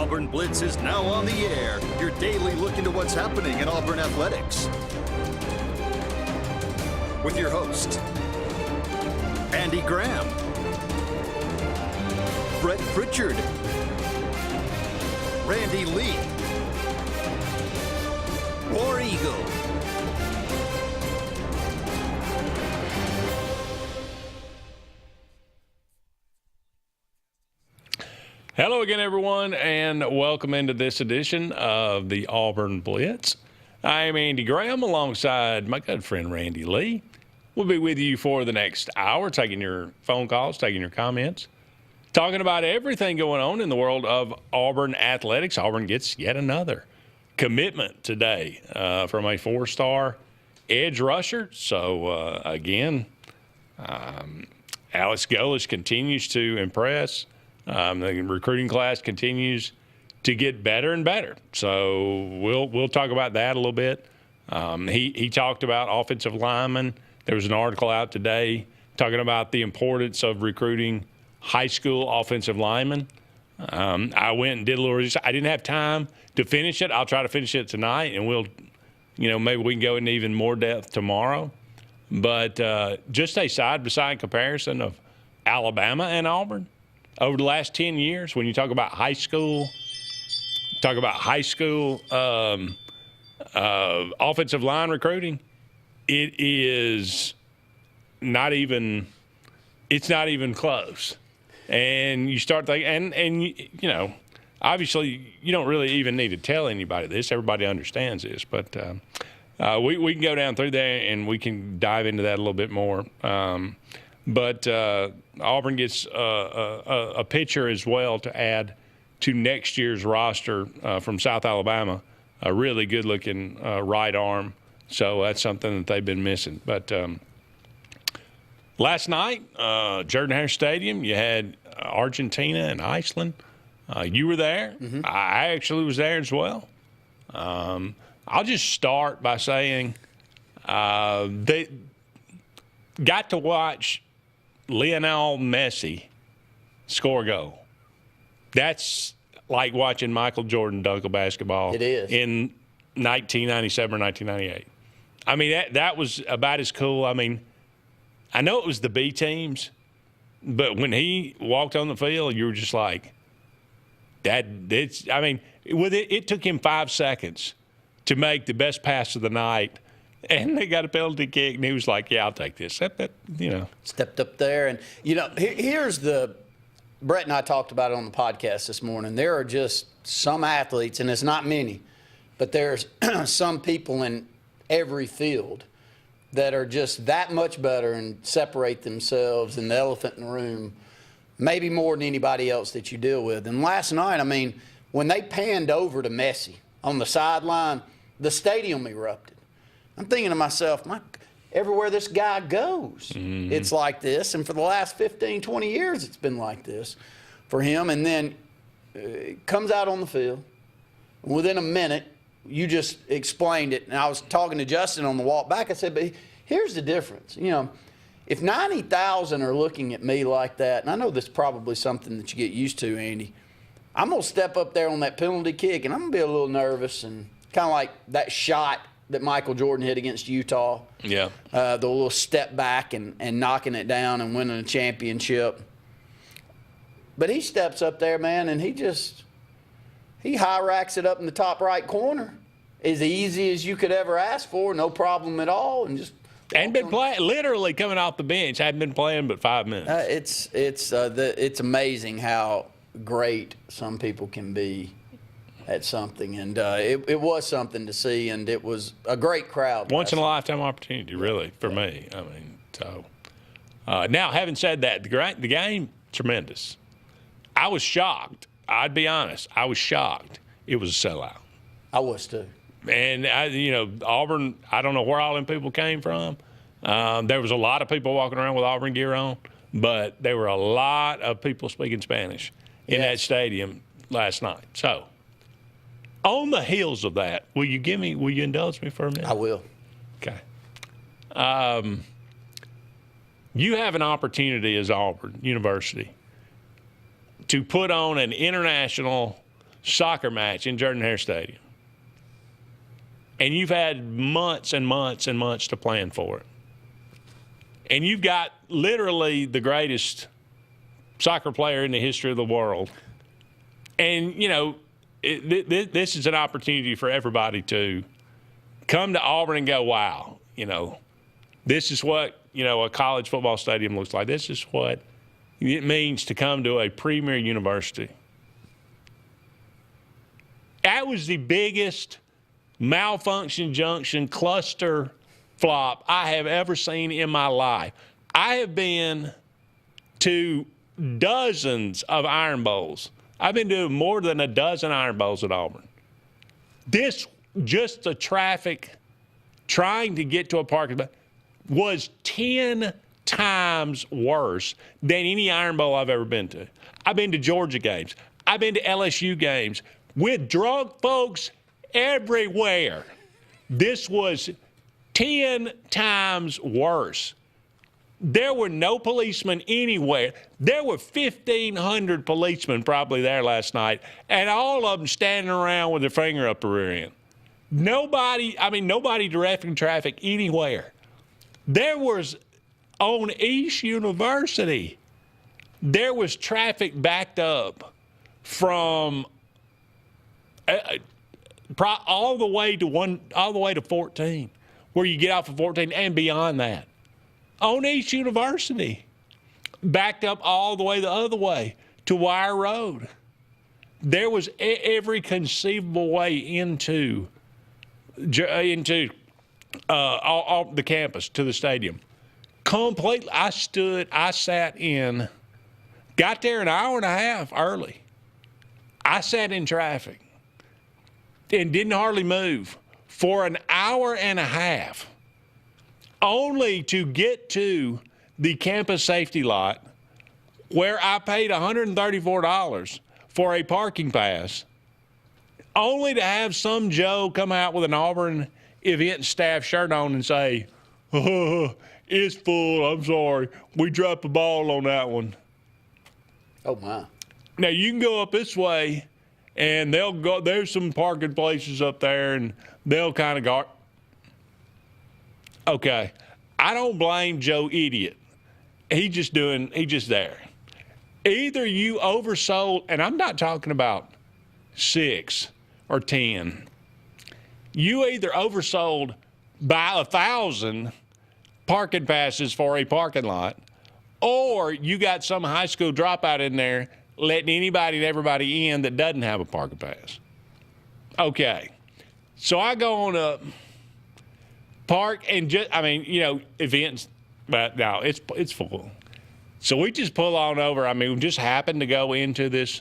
Auburn Blitz is now on the air, your daily look into what's happening in Auburn athletics. With your host, Andy Graham, Brett Pritchard, Randy Lee, War Eagle. Hello again, everyone, and welcome into this edition of the Auburn Blitz. I'm Andy Graham alongside my good friend Randy Lee. We'll be with you for the next hour, taking your phone calls, taking your comments, talking about everything going on in the world of Auburn athletics. Auburn gets yet another commitment today from a four-star edge rusher. So, again, Alex Golesh continues to impress. The recruiting class continues to get better and better. So we'll talk about that a little bit. He talked about offensive linemen. There was an article out today talking about the importance of recruiting high school offensive linemen. I went and did a little research. I didn't have time to finish it. I'll try to finish it tonight, and we'll, maybe we can go into even more depth tomorrow. But just a side-by-side comparison of Alabama and Auburn over the last 10 years, when you talk about high school, offensive line recruiting, it's not even close. And you start thinking, and obviously you don't really even need to tell anybody this. Everybody understands this. But we can go down through there and we can dive into that a little bit more. But Auburn gets a pitcher as well to add to next year's roster from South Alabama, a really good-looking right arm. So that's something that they've been missing. But last night, Jordan-Hare Stadium, you had Argentina and Iceland. You were there. Mm-hmm. I actually was there as well. I'll just start by saying they got to watch Lionel Messi score a goal. That's like watching Michael Jordan dunk a basketball. It is. In 1997 or 1998. I mean, that was about as cool. I mean, I know it was the B teams, but when he walked on the field, you were just like, it took him 5 seconds to make the best pass of the night. And they got a penalty kick, and he was like, yeah, I'll take this. Stepped up there. And, here's Brett and I talked about it on the podcast this morning. There are just some athletes, and it's not many, but there's some people in every field that are just that much better and separate themselves in the elephant in the room, maybe more than anybody else that you deal with. And last night, when they panned over to Messi on the sideline, the stadium erupted. I'm thinking to myself, everywhere this guy goes, it's like this. And for the last 15, 20 years, it's been like this for him. And then comes out on the field. Within a minute, you just explained it. And I was talking to Justin on the walk back. I said, but here's the difference. If 90,000 are looking at me like that, and I know this is probably something that you get used to, Andy, I'm going to step up there on that penalty kick, and I'm going to be a little nervous and kind of like that shot that Michael Jordan hit against Utah. Yeah. The little step back and knocking it down and winning a championship. But he steps up there, man, and he high racks it up in the top right corner. As easy as you could ever ask for, no problem at all. And been playing, literally coming off the bench. Hadn't been playing but 5 minutes. It's amazing how great some people can be at something, and it was something to see, and it was a great crowd. Once in a lifetime opportunity, really, for me. Now, having said that, the game, tremendous. I was shocked. I'd be honest. I was shocked. It was a sellout. I was too. And Auburn, I don't know where all them people came from. There was a lot of people walking around with Auburn gear on, but there were a lot of people speaking Spanish in that stadium last night. So, on the heels of that, will you indulge me for a minute? I will. Okay. You have an opportunity as Auburn University to put on an international soccer match in Jordan-Hare Stadium, and you've had months and months and months to plan for it, and you've got literally the greatest soccer player in the history of the world, and, you know, this is an opportunity for everybody to come to Auburn and go, wow, you know, this is what, you know, a college football stadium looks like. This is what it means to come to a premier university. That was the biggest malfunction junction cluster flop I have ever seen in my life. I have been to dozens of Iron Bowls. I've been to more than a dozen Iron Bowls at Auburn. This, just the traffic trying to get to a parking lot, was 10 times worse than any Iron Bowl I've ever been to. I've been to Georgia games. I've been to LSU games with drunk folks everywhere. This was 10 times worse. There were no policemen anywhere. There were 1,500 policemen probably there last night, and all of them standing around with their finger up the rear end. Nobody directing traffic anywhere. There was, on East University, there was traffic backed up from all the way to 14, where you get off of 14 and beyond that. On East University, backed up all the way the other way to Wire Road. There was every conceivable way into all the campus to the stadium. Completely, I sat in, got there an hour and a half early. I sat in traffic and didn't hardly move for an hour and a half, only to get to the campus safety lot where I paid $134 for a parking pass, only to have some Joe come out with an Auburn event staff shirt on and say, oh, it's full, I'm sorry, we dropped the ball on that one. Oh, my. Now, you can go up this way, and they'll go, there's some parking places up there, and they'll kind of go, okay, I don't blame Joe Idiot. He's just there. Either you oversold, and I'm not talking about 6 or 10. You either oversold by 1,000 parking passes for a parking lot, or you got some high school dropout in there letting anybody and everybody in that doesn't have a parking pass. Okay. So I go on a park and events, but no, it's full. So we just pull on over. We just happened to go into this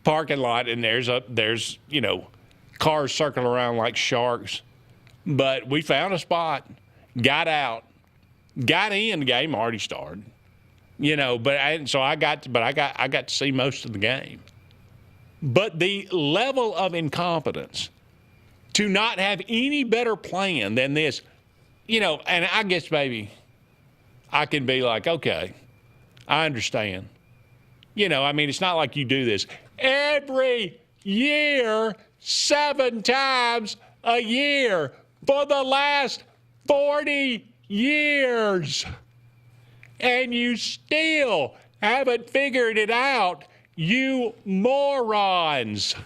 parking lot, and there's cars circling around like sharks. But we found a spot, got out, got in. The game already started, But I got to see most of the game. But the level of incompetence to not have any better plan than this, and I guess maybe I can be like, okay, I understand. It's not like you do this every year, 7 times a year for the last 40 years. And you still haven't figured it out, you morons.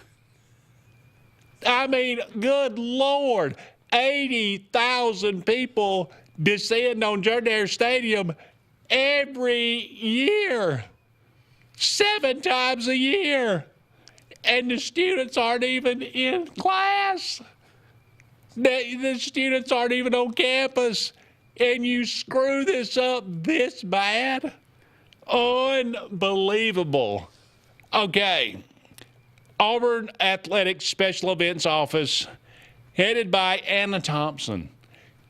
Good Lord, 80,000 people descend on Jordan-Hare Stadium every year, 7 times a year, and the students aren't even in class. The students aren't even on campus, and you screw this up this bad? Unbelievable. Okay, Auburn Athletics Special Events Office, headed by Anna Thompson.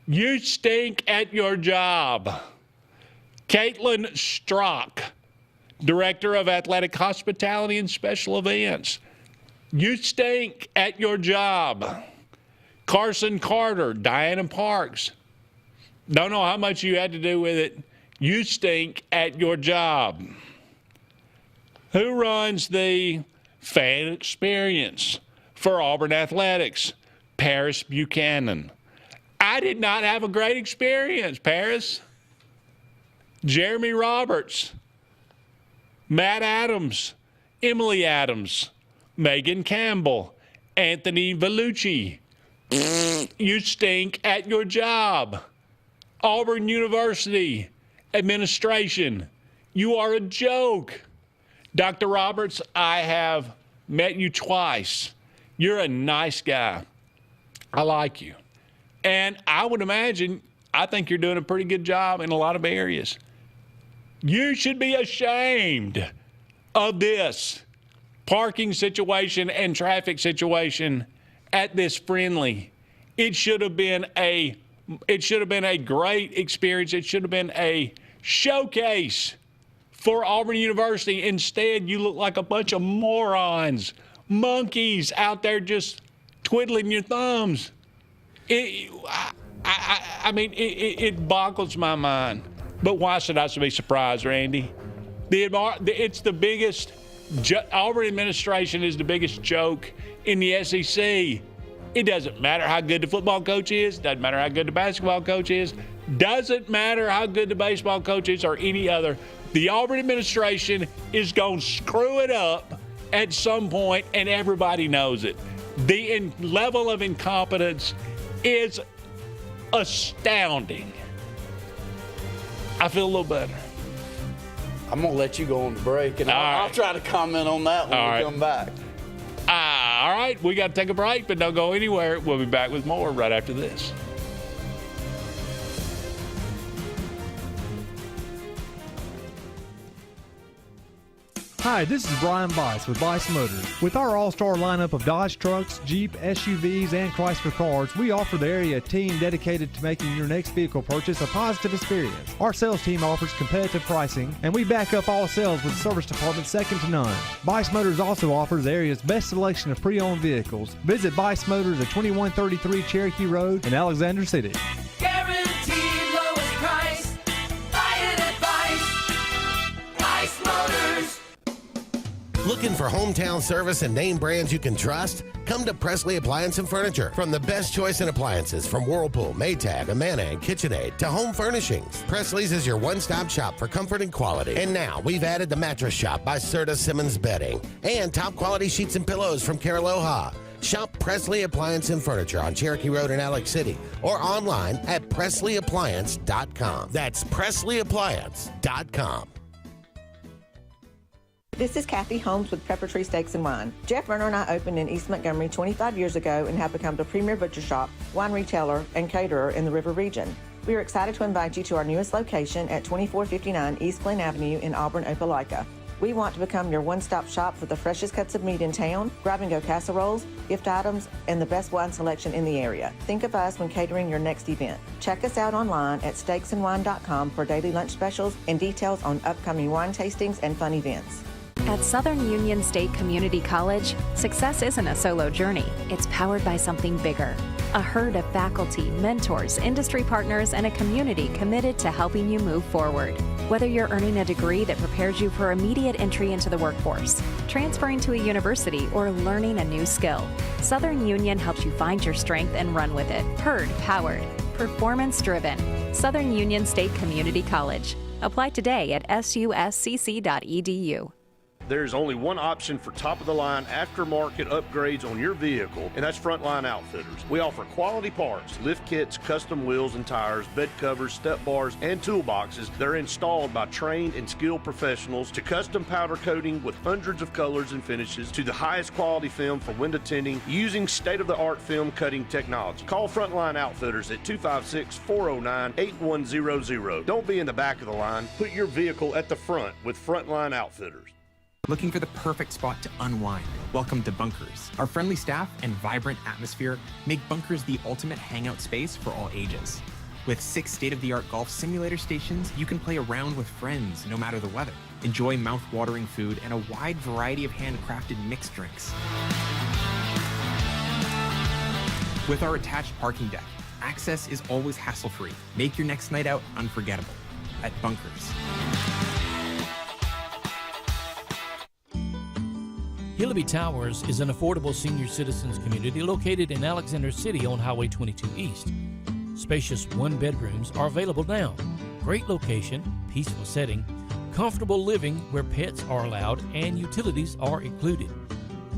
You stink at your job. Caitlin Strock, Director of Athletic Hospitality and Special Events. You stink at your job. Carson Carter, Diana Parks. Don't know how much you had to do with it. You stink at your job. Who runs the fan experience for Auburn Athletics, Paris Buchanan. I did not have a great experience, Paris. Jeremy Roberts, Matt Adams, Emily Adams, Megan Campbell, Anthony Vellucci. You stink at your job. Auburn University administration, you are a joke. Dr. Roberts, I have met you twice. You're a nice guy. I like you. And I would imagine, I think you're doing a pretty good job in a lot of areas. You should be ashamed of this parking situation and traffic situation at this friendly. It should have been a great experience. It should have been a showcase for Auburn University. Instead, you look like a bunch of morons, monkeys out there just twiddling your thumbs. It boggles my mind. But why should I be surprised, Randy? It's the biggest. Auburn administration is the biggest joke in the SEC. It doesn't matter how good the football coach is. Doesn't matter how good the basketball coach is. Doesn't matter how good the baseball coach is or any other. The Auburn administration is going to screw it up at some point, and everybody knows it. The level of incompetence is astounding. I feel a little better. I'm going to let you go on the break, and I'll try to comment on that when we come back. All right, we got to take a break, but don't go anywhere. We'll be back with more right after this. Hi, this is Brian Bice with Bice Motors. With our all-star lineup of Dodge trucks, Jeep, SUVs, and Chrysler cars, we offer the area team dedicated to making your next vehicle purchase a positive experience. Our sales team offers competitive pricing, and we back up all sales with a service department second to none. Bice Motors also offers the area's best selection of pre-owned vehicles. Visit Bice Motors at 2133 Cherokee Road in Alexander City. Guaranteed lowest price. Buy it at Bice Motors. Looking for hometown service and name brands you can trust? Come to Presley Appliance and Furniture. From the best choice in appliances from Whirlpool, Maytag, Amana, and KitchenAid to home furnishings, Presley's is your one-stop shop for comfort and quality. And now we've added the Mattress Shop by Serta Simmons Bedding and top quality sheets and pillows from Caraloha. Shop Presley Appliance and Furniture on Cherokee Road in Alex City or online at PresleyAppliance.com. That's PresleyAppliance.com. This is Kathy Holmes with Pepper Tree Steaks and Wine. Jeff Verner and I opened in East Montgomery 25 years ago and have become the premier butcher shop, wine retailer, and caterer in the River region. We are excited to invite you to our newest location at 2459 East Glen Avenue in Auburn, Opelika. We want to become your one-stop shop for the freshest cuts of meat in town, grab-and-go casseroles, gift items, and the best wine selection in the area. Think of us when catering your next event. Check us out online at steaksandwine.com for daily lunch specials and details on upcoming wine tastings and fun events. At Southern Union State Community College, success isn't a solo journey. It's powered by something bigger. A herd of faculty, mentors, industry partners, and a community committed to helping you move forward. Whether you're earning a degree that prepares you for immediate entry into the workforce, transferring to a university, or learning a new skill, Southern Union helps you find your strength and run with it. Herd powered, performance driven. Southern Union State Community College. Apply today at suscc.edu. There's only one option for top-of-the-line aftermarket upgrades on your vehicle, and that's Frontline Outfitters. We offer quality parts, lift kits, custom wheels and tires, bed covers, step bars, and toolboxes that are installed by trained and skilled professionals, to custom powder coating with hundreds of colors and finishes, to the highest quality film for window tinting using state-of-the-art film cutting technology. Call Frontline Outfitters at 256-409-8100. Don't be in the back of the line. Put your vehicle at the front with Frontline Outfitters. Looking for the perfect spot to unwind? Welcome to Bunkers. Our friendly staff and vibrant atmosphere make Bunkers the ultimate hangout space for all ages. With 6 state-of-the-art golf simulator stations, you can play around with friends no matter the weather. Enjoy mouth-watering food and a wide variety of handcrafted mixed drinks. With our attached parking deck, access is always hassle-free. Make your next night out unforgettable at Bunkers. Hillaby Towers is an affordable senior citizens community located in Alexander City on Highway 22 East. Spacious one-bedrooms are available now. Great location, peaceful setting, comfortable living where pets are allowed and utilities are included.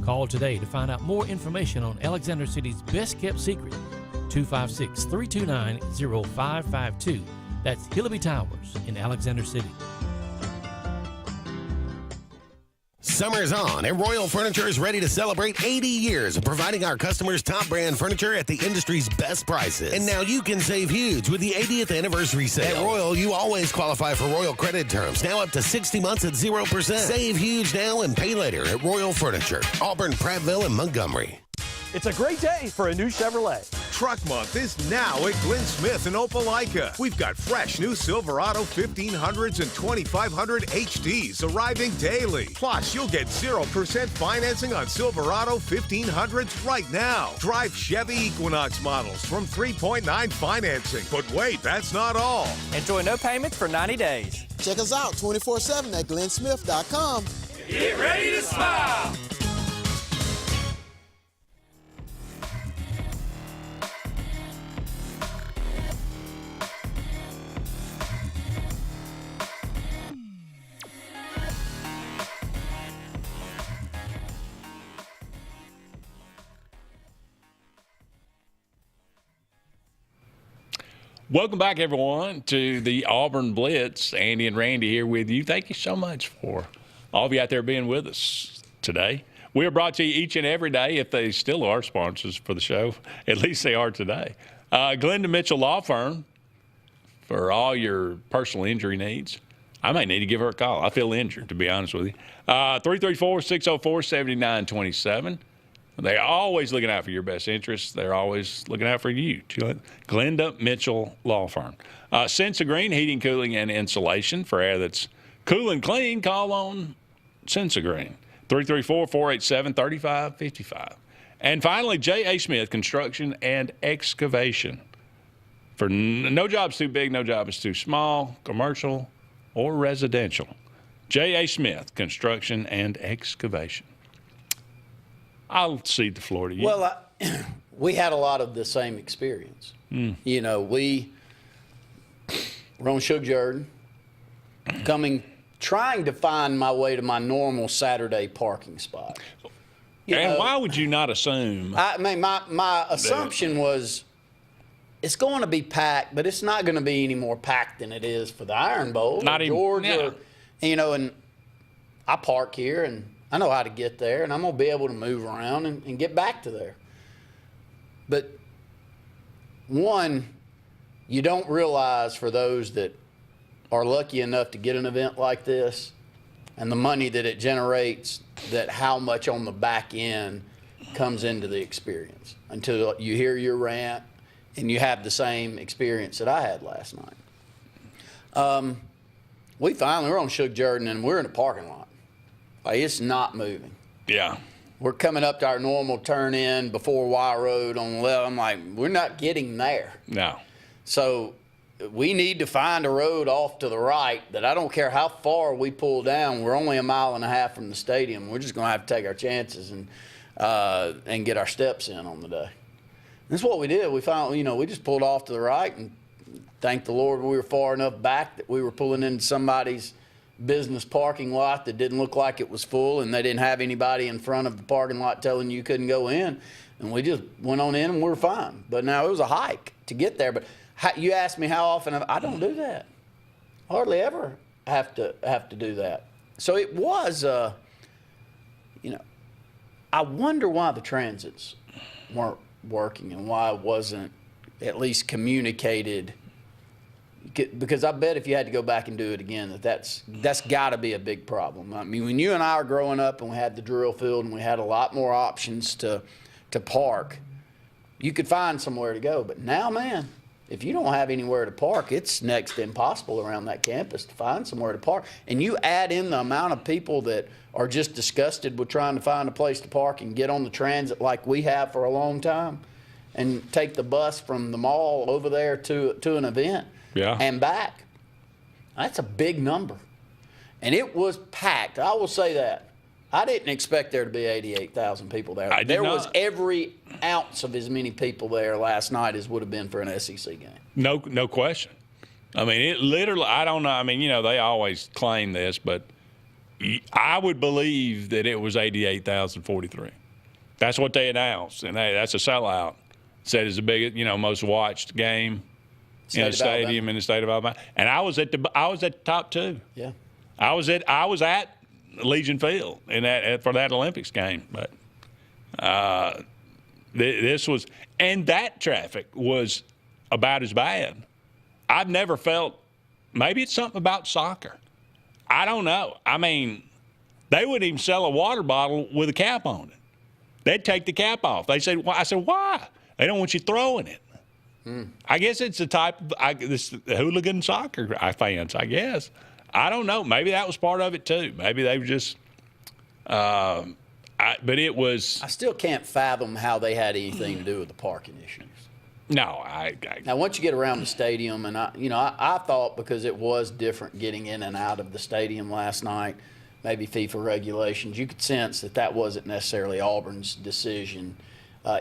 Call today to find out more information on Alexander City's best-kept secret, 256-329-0552. That's Hillaby Towers in Alexander City. Summer's on, and Royal Furniture is ready to celebrate 80 years of providing our customers top brand furniture at the industry's best prices. And now you can save huge with the 80th anniversary sale. At Royal, you always qualify for Royal credit terms, now up to 60 months at 0%. Save huge now and pay later at Royal Furniture, Auburn, Prattville, and Montgomery. It's a great day for a new Chevrolet. Truck Month is now at Glenn Smith in Opelika. We've got fresh new Silverado 1500s and 2500 HDs arriving daily. Plus, you'll get 0% financing on Silverado 1500s right now. Drive Chevy Equinox models from 3.9 financing. But wait, that's not all. Enjoy no payments for 90 days. Check us out 24/7 at glennsmith.com. Get ready to smile. Welcome back, everyone, to the Auburn Blitz. Andy and Randy here with you. Thank you so much for all of you out there being with us today. We are brought to you each and every day, if they still are sponsors for the show. At least they are today. Glenda Mitchell Law Firm for all your personal injury needs. I may need to give her a call. I feel injured, to be honest with you. 334-604-7927. They're always looking out for your best interests. They're always looking out for you. Glenda Mitchell Law Firm. Sensa Green Heating, Cooling, and Insulation. For air that's cool and clean, call on Sensa Green. 334-487-3555. And finally, J.A. Smith Construction and Excavation. For no job's too big, no job is too small, commercial or residential. J.A. Smith Construction and Excavation. I'll cede the floor to you. Well, we had a lot of the same experience. You know, we were on Shug Jordan, trying to find my way to my normal Saturday parking spot. Why would you not assume? I mean, my assumption was it's going to be packed, but it's not going to be any more packed than it is for the Iron Bowl. Not even, Georgia, you know, and I park here and I know how to get there, and I'm going to be able to move around and get back to there. But, one, you don't realize for those that are lucky enough to get an event like this and the money that it generates, that how much on the back end comes into the experience until you hear your rant and you have the same experience that I had last night. We're on Shug Jordan, and we're in a parking lot. Like, it's not moving. Yeah. We're coming up to our normal turn in before Y Road on the left. I'm like, we're not getting there. No. So we need to find a road off to the right that I don't care how far we pull down. We're only 1.5 miles from the stadium. We're just going to have to take our chances and get our steps in on the day. That's what we did. We found, we just pulled off to the right, and thank the Lord we were far enough back that we were pulling into somebody's business parking lot that didn't look like it was full, and they didn't have anybody in front of the parking lot telling you couldn't go in. And we just went on in and we were fine. But now it was a hike to get there. But you asked me how often, I don't do that. Hardly ever have to do that. So it was, I wonder why the transits weren't working and why it wasn't at least communicated. Because I bet if you had to go back and do it again, that's got to be a big problem. I mean, when you and I were growing up and we had the drill field and we had a lot more options to park, you could find somewhere to go. But now, man, if you don't have anywhere to park, it's next to impossible around that campus to find somewhere to park. And you add in the amount of people that are just disgusted with trying to find a place to park and get on the transit like we have for a long time and take the bus from the mall over there to an event. Yeah. And back. That's a big number. And it was packed. I will say that. I didn't expect there to be 88,000 people there. There was every ounce of as many people there last night as would have been for an SEC game. No question. I mean, it literally, I don't know. I mean, they always claim this, but I would believe that it was 88,043. That's what they announced, and that's a sellout. Said it's the biggest, most watched game in a stadium in the state of Alabama. And I was at the top two. Yeah. I was at Legion Field for that Olympics game, but this was, and that traffic was about as bad. I've never felt, maybe it's something about soccer. I don't know. I mean, they wouldn't even sell a water bottle with a cap on it. They'd take the cap off. They said, I said, why? They don't want you throwing it. I guess it's the type of this hooligan soccer fans, I guess. I don't know. Maybe that was part of it too. Maybe they were just but it was. I still can't fathom how they had anything to do with the parking issues. No, Now, once you get around the stadium, and I thought because it was different getting in and out of the stadium last night, maybe FIFA regulations, you could sense that wasn't necessarily Auburn's decision.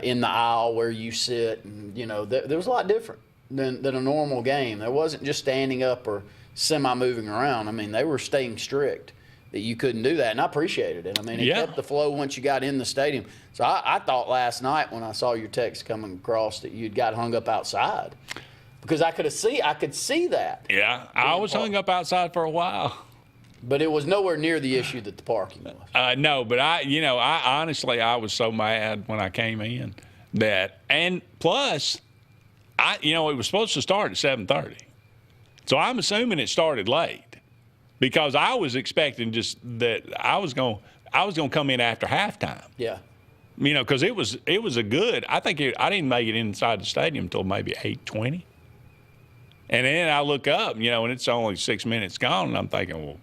In the aisle where you sit, and there was a lot different than a normal game. There wasn't just standing up or semi-moving around. I mean, they were staying strict that you couldn't do that, and I appreciated it. I mean, it kept the flow once you got in the stadium. So I thought last night when I saw your text coming across that you'd got hung up outside because I could see that. Yeah, I was hung up outside for a while. But it was nowhere near the issue that the parking was. No, but I honestly, I was so mad when I came in and plus, it was supposed to start at 7:30. So I'm assuming it started late because I was expecting just that I was going to come in after halftime. Yeah. Because it was a good. I didn't make it inside the stadium until maybe 8:20. And then I look up, and it's only 6 minutes gone, and I'm thinking, well,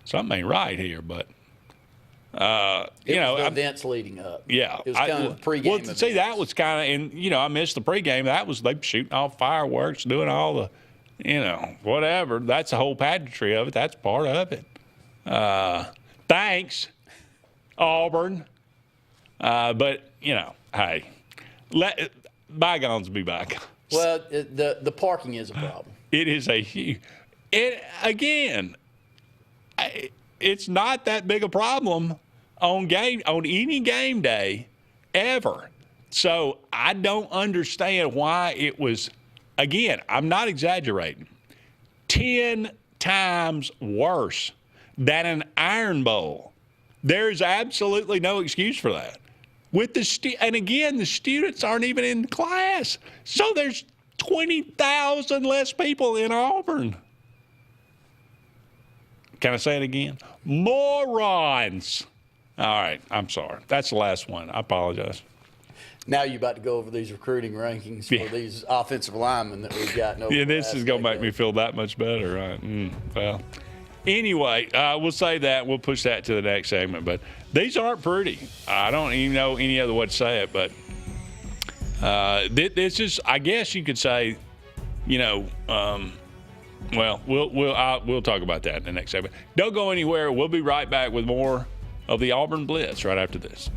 something ain't right here. But it was the events leading up. Yeah, it was kind of the pregame. Well, events. see, that was kind of, and I missed the pregame. That was they shooting off fireworks, doing all the, whatever. That's the whole pageantry of it. That's part of it. Thanks, Auburn. But hey, let bygones be bygones. Well, the parking is a problem. It is a huge. It's not that big a problem on any game day ever. So I don't understand why it was. Again, I'm not exaggerating. 10 times worse than an Iron Bowl. There's absolutely no excuse for that. And again, the students aren't even in class. So there's 20,000 less people in Auburn. Can I say it again? Morons. All right, I'm sorry. That's the last one. I apologize. Now you're about to go over these recruiting rankings for these offensive linemen that we've got. Yeah, this is going to make me feel that much better, right? Well, anyway, we'll say that. We'll push that to the next segment. But these aren't pretty. I don't even know any other way to say it. But this is, I guess you could say, well, we'll talk about that in the next segment. Don't go anywhere. We'll be right back with more of the Auburn Blitz right after this.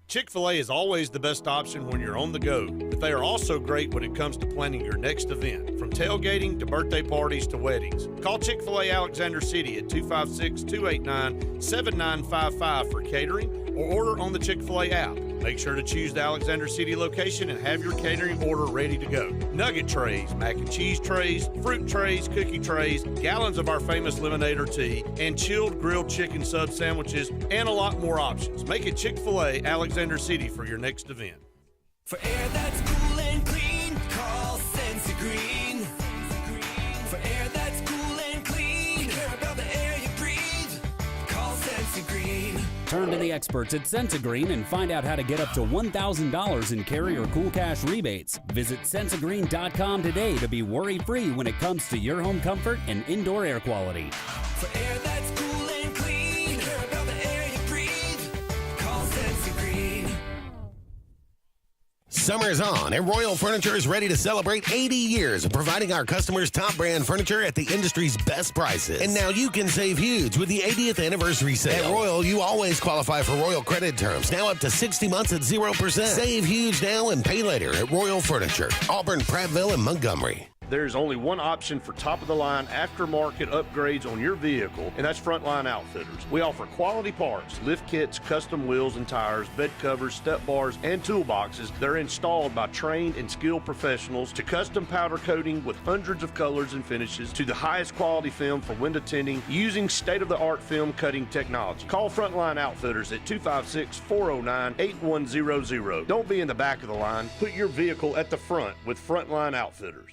Chick-fil-A is always the best option when you're on the go, but they are also great when it comes to planning your next event, from tailgating to birthday parties to weddings. Call Chick-fil-A Alexander City at 256-289-7955 for catering or order on the Chick-fil-A app. Make sure to choose the Alexander City location and have your catering order ready to go. Nugget trays, mac and cheese trays, fruit trays, cookie trays, gallons of our famous lemonade or tea, and chilled grilled chicken sub sandwiches, and a lot more options. Make it Chick-fil-A Alexander City for your next event. For air that's cool and clean, call Sensi Green. For air that's cool and clean, care about the air you breathe, call Sensi Green. Turn to the experts at Sensigreen and find out how to get up to $1,000 in carrier cool cash rebates. Visit Sensigreen.com today to be worry-free when it comes to your home comfort and indoor air quality. For air that's cool and clean, care about the air you breathe, call Sensi Green. Summer is on, and Royal Furniture is ready to celebrate 80 years of providing our customers top brand furniture at the industry's best prices. And now you can save huge with the 80th anniversary sale. At Royal, you always qualify for Royal credit terms, now up to 60 months at 0%. Save huge now and pay later at Royal Furniture, Auburn, Prattville, and Montgomery. There's only one option for top-of-the-line aftermarket upgrades on your vehicle, and that's Frontline Outfitters. We offer quality parts, lift kits, custom wheels and tires, bed covers, step bars, and toolboxes. They're installed by trained and skilled professionals, to custom powder coating with hundreds of colors and finishes, to the highest quality film for window tinting using state-of-the-art film cutting technology. Call Frontline Outfitters at 256-409-8100. Don't be in the back of the line. Put your vehicle at the front with Frontline Outfitters.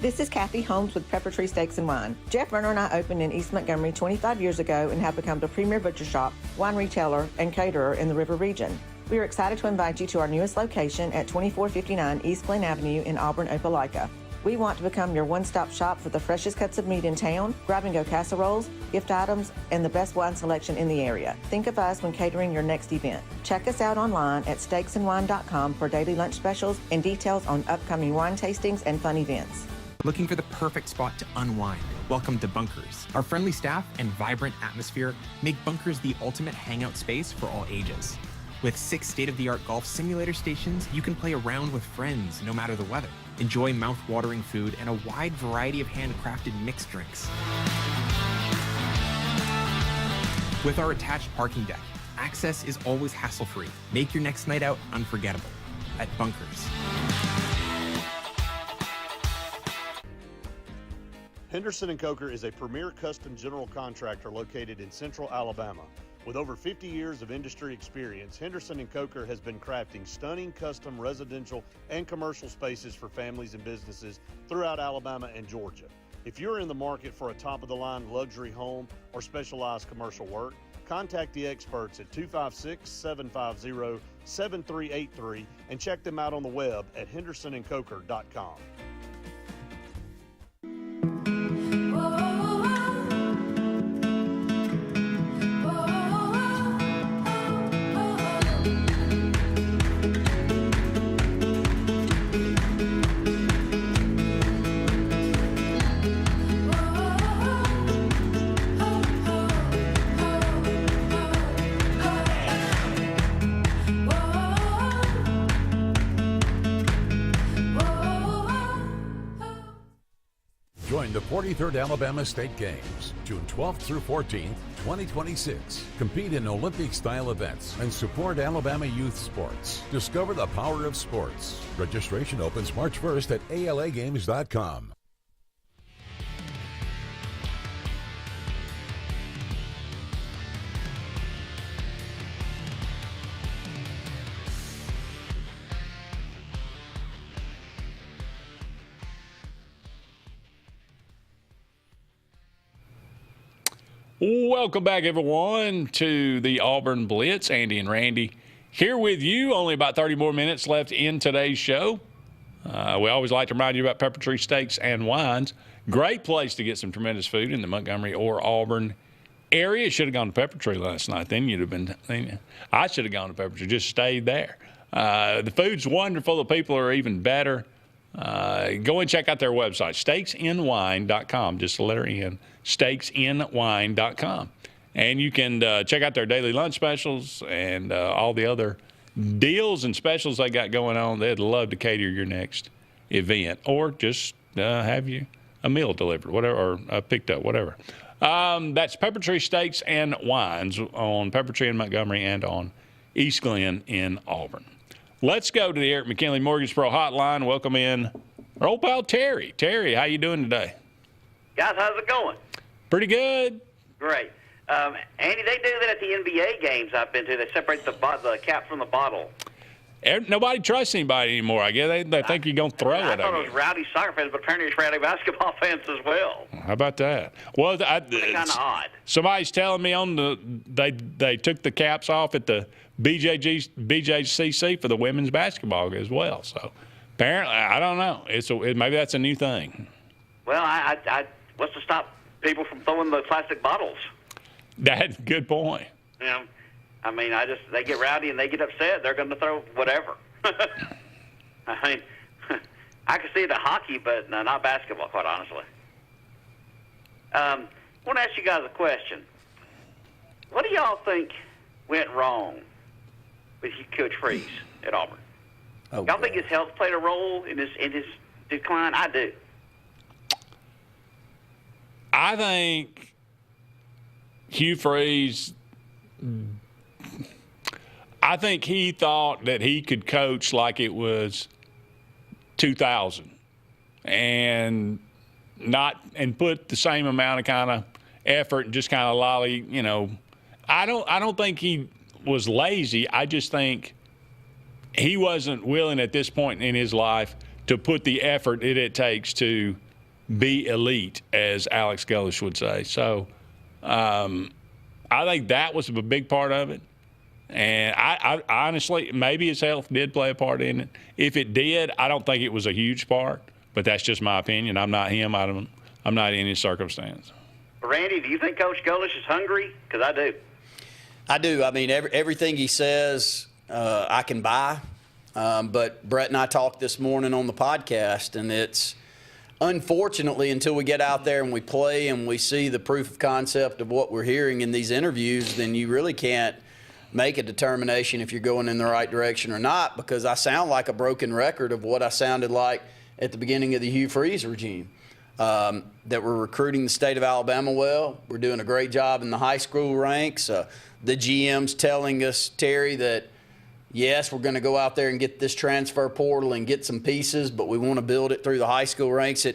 This is Kathy Holmes with Pepper Tree Steaks and Wine. Jeff Verner and I opened in East Montgomery 25 years ago and have become the premier butcher shop, wine retailer, and caterer in the River region. We are excited to invite you to our newest location at 2459 East Glen Avenue in Auburn, Opelika. We want to become your one-stop shop for the freshest cuts of meat in town, grab-and-go casseroles, gift items, and the best wine selection in the area. Think of us when catering your next event. Check us out online at steaksandwine.com for daily lunch specials and details on upcoming wine tastings and fun events. Looking for the perfect spot to unwind? Welcome to Bunkers. Our friendly staff and vibrant atmosphere make Bunkers the ultimate hangout space for all ages. With 6 state-of-the-art golf simulator stations, you can play around with friends no matter the weather. Enjoy mouth-watering food and a wide variety of handcrafted mixed drinks. With our attached parking deck, access is always hassle-free. Make your next night out unforgettable at Bunkers. Henderson & Coker is a premier custom general contractor located in central Alabama. With over 50 years of industry experience, Henderson & Coker has been crafting stunning custom residential and commercial spaces for families and businesses throughout Alabama and Georgia. If you're in the market for a top-of-the-line luxury home or specialized commercial work, contact the experts at 256-750-7383 and check them out on the web at hendersonandcoker.com. Join the 43rd Alabama State Games, June 12th through 14th, 2026. Compete in Olympic-style events and support Alabama youth sports. Discover the power of sports. Registration opens March 1st at alagames.com. Welcome back, everyone, to the Auburn Blitz. Andy and Randy here with you. Only about 30 more minutes left in today's show. We always like to remind you about Pepper Tree Steaks and Wines. Great place to get some tremendous food in the Montgomery or Auburn area. Should have gone to Pepper Tree last night. Then you'd have been. I should have gone to Pepper Tree. Just stayed there. The food's wonderful. The people are even better. Go and check out their website, steaksandwine.com. Just the letter N, steaksandwine.com. And you can check out their daily lunch specials and all the other deals and specials they got going on. They'd love to cater your next event or just have you a meal delivered, whatever, or picked up, whatever. That's Pepper Tree Steaks and Wines on Pepper Tree in Montgomery and on East Glen in Auburn. Let's go to the Eric McKinley Mortgage Pro Hotline. Welcome in our old pal Terry. Terry, how you doing today? Guys, how's it going? Pretty good. Great. Andy, they do that at the NBA games I've been to. They separate the cap from the bottle. Nobody trusts anybody anymore. I guess they think you're going to throw it. I thought it was rowdy soccer fans, but apparently it's rowdy basketball fans as well. How about that? Well, it's kind of odd. Somebody's telling me they took the caps off at the BJCC for the women's basketball as well. So apparently, I don't know. Maybe that's a new thing. Well, what's to stop people from throwing the plastic bottles? That's a good point. You know, I mean, they get rowdy and they get upset. They're going to throw whatever. I mean, I can see the hockey, but not basketball, quite honestly. I want to ask you guys a question. What do y'all think went wrong with Coach Freeze at Auburn? Y'all think his health played a role in his decline? I do. I think Hugh Freeze, I think he thought that he could coach like it was 2000 and put the same amount of kind of effort and just kind of lolly, I don't think he was lazy. I just think he wasn't willing at this point in his life to put the effort it takes to be elite, as Alex Gullish would say. So I think that was a big part of it. And I honestly, maybe his health did play a part in it. If it did, I don't think it was a huge part, but that's just my opinion. I'm not him. I'm not in his circumstance. Randy, do you think Coach Gullish is hungry? Because I do. I do. I mean, everything he says, I can buy. But Brett and I talked this morning on the podcast, and it's unfortunately until we get out there and we play and we see the proof of concept of what we're hearing in these interviews, then you really can't make a determination if you're going in the right direction or not, because I sound like a broken record of what I sounded like at the beginning of the Hugh Freeze regime. That we're recruiting the state of Alabama well. We're doing a great job in the high school ranks. The GM's telling us, Terry, that yes, we're going to go out there and get this transfer portal and get some pieces, but we want to build it through the high school ranks.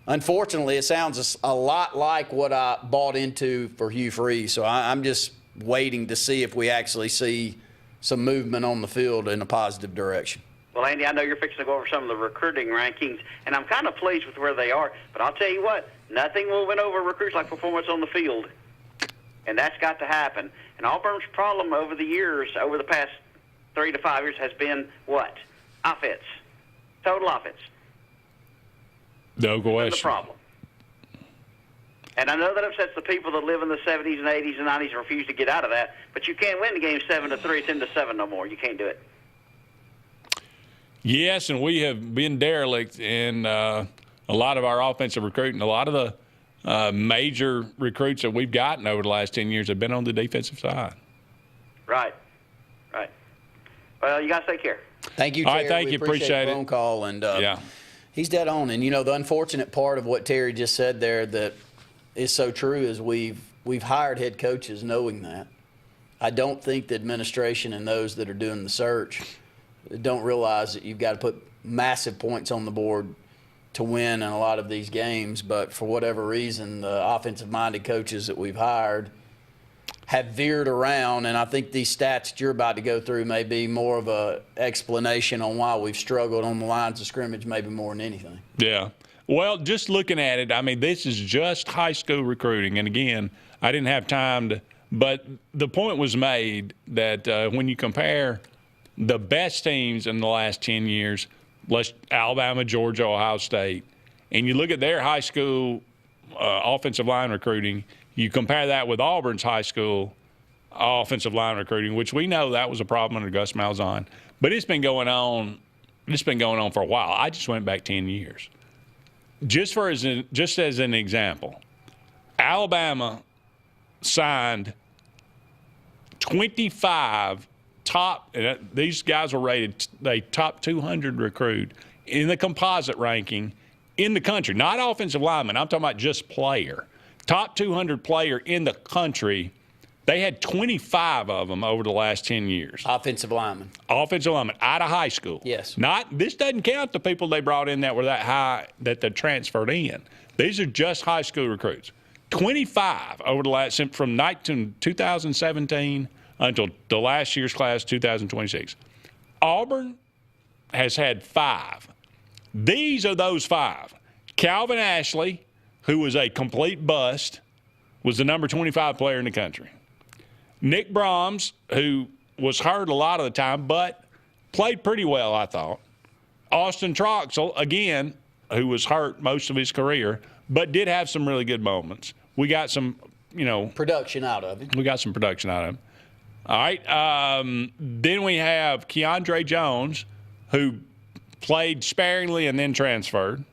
Unfortunately, it sounds a lot like what I bought into for Hugh Freeze. So I'm just waiting to see if we actually see some movement on the field in a positive direction. Well, Andy, I know you're fixing to go over some of the recruiting rankings, and I'm kind of pleased with where they are. But I'll tell you what, nothing will win over recruits like performance on the field. And that's got to happen. And Auburn's problem over the years, over the past 3 to 5 years, has been what? Offense. Total offense. No question. That's the problem. And I know that upsets the people that live in the 70s and 80s and 90s and refuse to get out of that, but you can't win the game 7-3, 10-7 no more. You can't do it. Yes, and we have been derelict in a lot of our offensive recruiting. A lot of the major recruits that we've gotten over the last 10 years have been on the defensive side. Right. Well, you guys take care. Thank you, All Terry. right, thank you. Appreciate the phone call. And yeah, he's dead on. And, the unfortunate part of what Terry just said there that is so true is we've hired head coaches knowing that. I don't think the administration and those that are doing the search don't realize that you've got to put massive points on the board to win in a lot of these games. But for whatever reason, the offensive-minded coaches that we've hired have veered around, and I think these stats that you're about to go through may be more of a explanation on why we've struggled on the lines of scrimmage, maybe more than anything. Yeah. Well, just looking at it, I mean, this is just high school recruiting. And, again, I didn't have time to – but the point was made that when you compare the best teams in the last 10 years, Alabama, Georgia, Ohio State, and you look at their high school offensive line recruiting, you compare that with Auburn's high school offensive line recruiting, which we know that was a problem under Gus Malzahn. But it's been going on for a while. I just went back 10 years. Just as an example, Alabama signed 25 top – these guys were rated a top 200 recruit in the composite ranking in the country. Not offensive lineman. I'm talking about just player. Top 200 player in the country. They had 25 of them over the last 10 years. Offensive linemen out of high school. Yes. This doesn't count the people they brought in that were that high that they transferred in. These are just high school recruits. 25 over the last from 2017 until the last year's class, 2026. Auburn has had 5. These are those 5. Calvin Ashley, who was a complete bust, was the number 25 player in the country. Nick Brahms, who was hurt a lot of the time, but played pretty well, I thought. Austin Troxell, again, who was hurt most of his career, but did have some really good moments. We got some, production out of him. We got some production out of him. All right. Then we have Keandre Jones, who played sparingly and then transferred.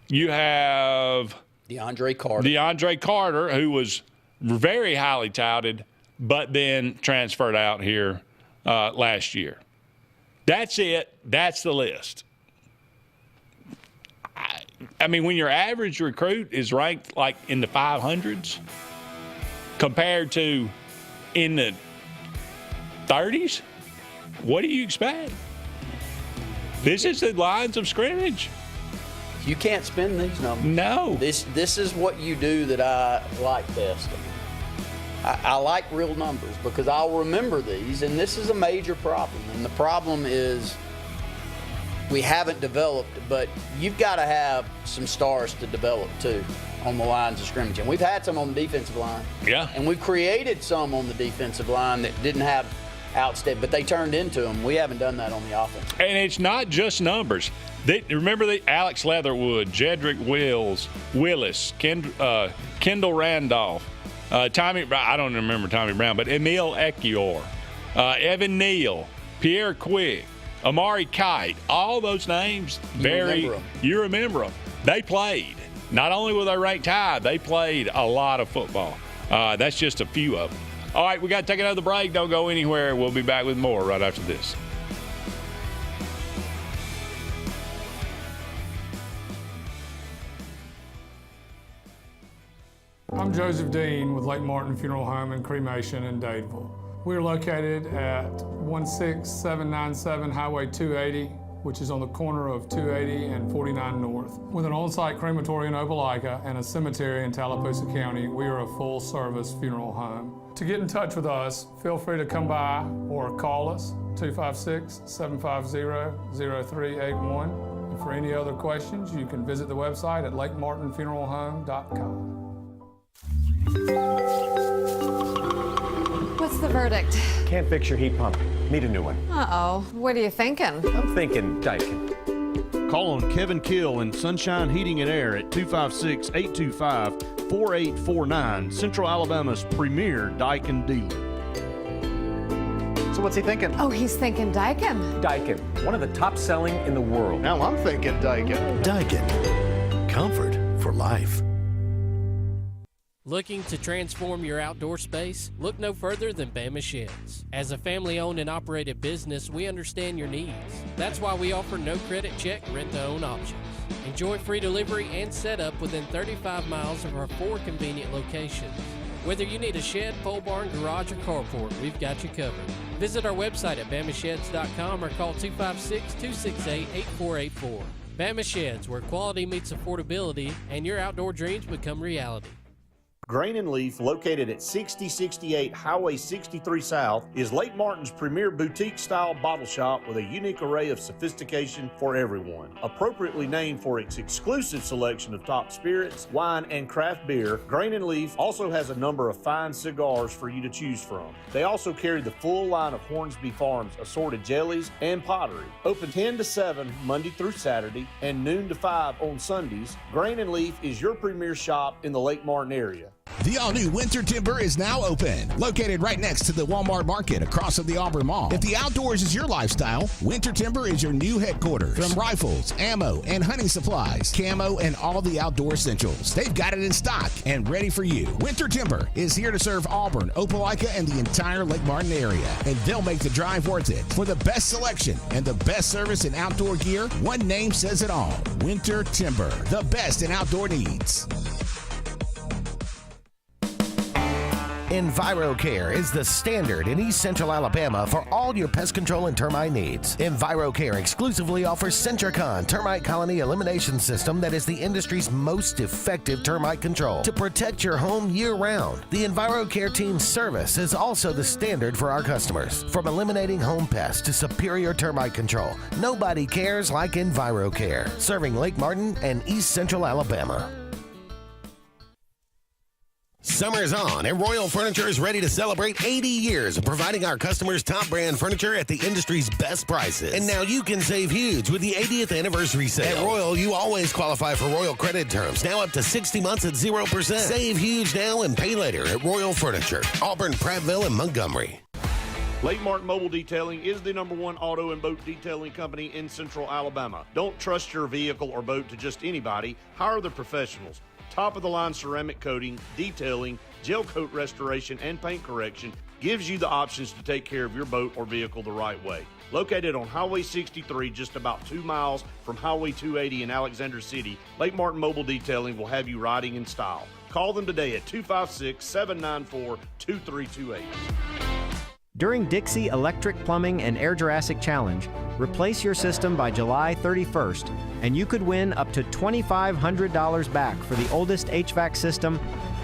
You have DeAndre Carter. DeAndre Carter, who was very highly touted, but then transferred out here last year. That's it. That's the list. I mean, when your average recruit is ranked like in the 500s compared to in the 30s, what do you expect? This is the lines of scrimmage. You can't spin these numbers. No. This is what you do that I like best. I like real numbers because I'll remember these, and this is a major problem. And the problem is we haven't developed, but you've got to have some stars to develop too on the lines of scrimmage. And we've had some on the defensive line. Yeah. And we've created some on the defensive line that didn't have outstanding, but they turned into them. We haven't done that on the offense. And it's not just numbers. Remember Alex Leatherwood, Jedrick Willis, Kendall Randolph, Tommy, I don't remember Tommy Brown, but Emil Ekior, Evan Neal, Pierre Quick, Amari Kite, all those names, you remember them. They played. Not only were they ranked high, they played a lot of football. That's just a few of them. All right, we got to take another break. Don't go anywhere. We'll be back with more right after this. I'm Joseph Dean with Lake Martin Funeral Home and Cremation in Dadeville. We are located at 16797 Highway 280, which is on the corner of 280 and 49 North. With an on-site crematory in Opelika and a cemetery in Tallapoosa County, we are a full-service funeral home. To get in touch with us, feel free to come by or call us, 256-750-0381. And for any other questions, you can visit the website at lakemartinfuneralhome.com. What's the verdict? Can't fix your heat pump. Need a new one. Uh-oh. What are you thinking? I'm thinking Daikin. Call on Kevin Kill in Sunshine Heating and Air at 256-825-4849, Central Alabama's premier Daikin dealer. So what's he thinking? Oh, he's thinking Daikin. Daikin, one of the top selling in the world. Now I'm thinking Daikin. Daikin. Comfort for life. Looking to transform your outdoor space? Look no further than Bama Sheds. As a family-owned and operated business, we understand your needs. That's why we offer no credit check, rent-to-own options. Enjoy free delivery and setup within 35 miles of our 4 convenient locations. Whether you need a shed, pole barn, garage, or carport, we've got you covered. Visit our website at BamaSheds.com or call 256-268-8484. Bama Sheds, where quality meets affordability and your outdoor dreams become reality. Grain and Leaf, located at 6068 Highway 63 South, is Lake Martin's premier boutique-style bottle shop with a unique array of sophistication for everyone. Appropriately named for its exclusive selection of top spirits, wine, and craft beer, Grain and Leaf also has a number of fine cigars for you to choose from. They also carry the full line of Hornsby Farms assorted jellies and pottery. Open 10 to 7 Monday through Saturday and noon to 5 on Sundays, Grain and Leaf is your premier shop in the Lake Martin area. The all-new Winter Timber is now open. Located right next to the Walmart Market across from the Auburn Mall. If the outdoors is your lifestyle, Winter Timber is your new headquarters. From rifles, ammo, and hunting supplies, camo, and all the outdoor essentials, they've got it in stock and ready for you. Winter Timber is here to serve Auburn, Opelika, and the entire Lake Martin area. And they'll make the drive worth it. For the best selection and the best service in outdoor gear, one name says it all. Winter Timber, the best in outdoor needs. EnviroCare is the standard in East Central Alabama for all your pest control and termite needs. EnviroCare exclusively offers Centricon termite colony elimination system that is the industry's most effective termite control to protect your home year-round. The EnviroCare team's service is also the standard for our customers. From eliminating home pests to superior termite control, nobody cares like EnviroCare, serving Lake Martin and East Central Alabama. Summer is on, and Royal Furniture is ready to celebrate 80 years of providing our customers top brand furniture at the industry's best prices. And now you can save huge with the 80th anniversary sale. At Royal, you always qualify for Royal credit terms, now up to 60 months at 0%. Save huge now and pay later at Royal Furniture, Auburn, Prattville, and Montgomery. Lake Martin Mobile Detailing is the #1 auto and boat detailing company in Central Alabama. Don't trust your vehicle or boat to just anybody. Hire the professionals. Top-of-the-line ceramic coating, detailing, gel coat restoration, and paint correction gives you the options to take care of your boat or vehicle the right way. Located on Highway 63, just about 2 miles from Highway 280 in Alexander City, Lake Martin Mobile Detailing will have you riding in style. Call them today at 256-794-2328. During Dixie Electric Plumbing and Air Jurassic Challenge, replace your system by July 31st, and you could win up to $2,500 back for the oldest HVAC system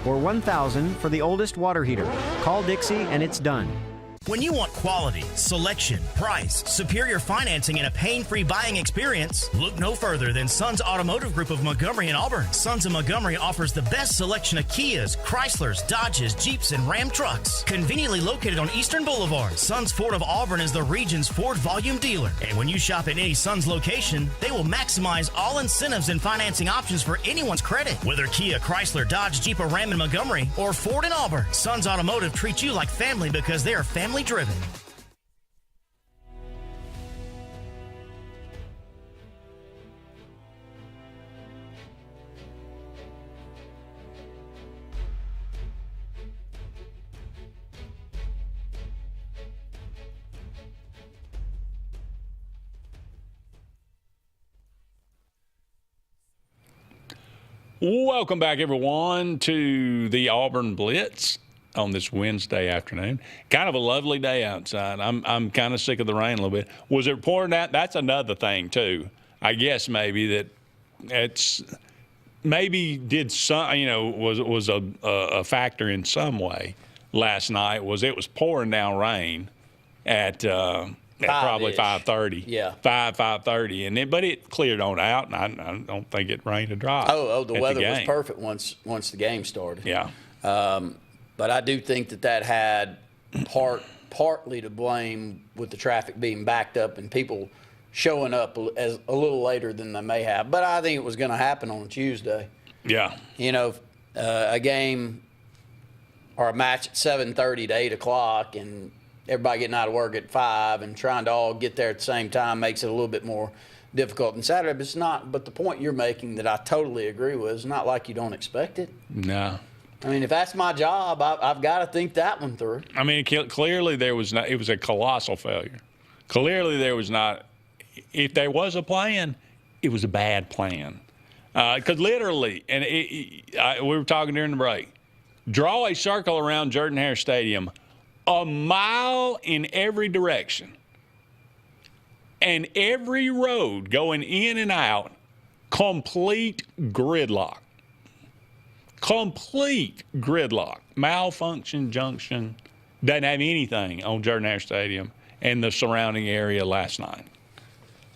or $1,000 for the oldest water heater. Call Dixie and it's done. When you want quality, selection, price, superior financing, and a pain-free buying experience, look no further than Sons Automotive Group of Montgomery and Auburn. Sons of Montgomery offers the best selection of Kias, Chryslers, Dodges, Jeeps, and Ram trucks. Conveniently located on Eastern Boulevard, Sons Ford of Auburn is the region's Ford volume dealer. And when you shop at any Sons location, they will maximize all incentives and financing options for anyone's credit. Whether Kia, Chrysler, Dodge, Jeep, or Ram in Montgomery, or Ford in Auburn, Sons Automotive treats you like family because they are family driven. Welcome back, everyone, to the Auburn Blitz on this Wednesday afternoon. Kind of a lovely day outside. I'm kind of sick of the rain a little bit. Was it pouring out? That's another thing too. I guess maybe that it's maybe did some, was a factor in some way last night. Was it was pouring down rain at probably 5:30. Yeah, 5:30, and but it cleared on out, and I don't think it rained a drop. The weather was perfect once the game started. Yeah. But I do think that had partly to blame with the traffic being backed up and people showing up as a little later than they may have. But I think it was going to happen on Tuesday. Yeah. A game or a match at 7:30 to 8 o'clock and everybody getting out of work at 5 and trying to all get there at the same time makes it a little bit more difficult than Saturday. But it's not. But the point you're making that I totally agree with is not like you don't expect it. No. I mean, if that's my job, I've got to think that one through. I mean, clearly there was not. It was a colossal failure. Clearly there was not. If there was a plan, it was a bad plan. Because literally, and we were talking during the break, draw a circle around Jordan-Hare Stadium, a mile in every direction, and every road going in and out, complete gridlock. Complete gridlock. Malfunction junction. Doesn't have anything on Jordan-Hare Stadium and the surrounding area last night.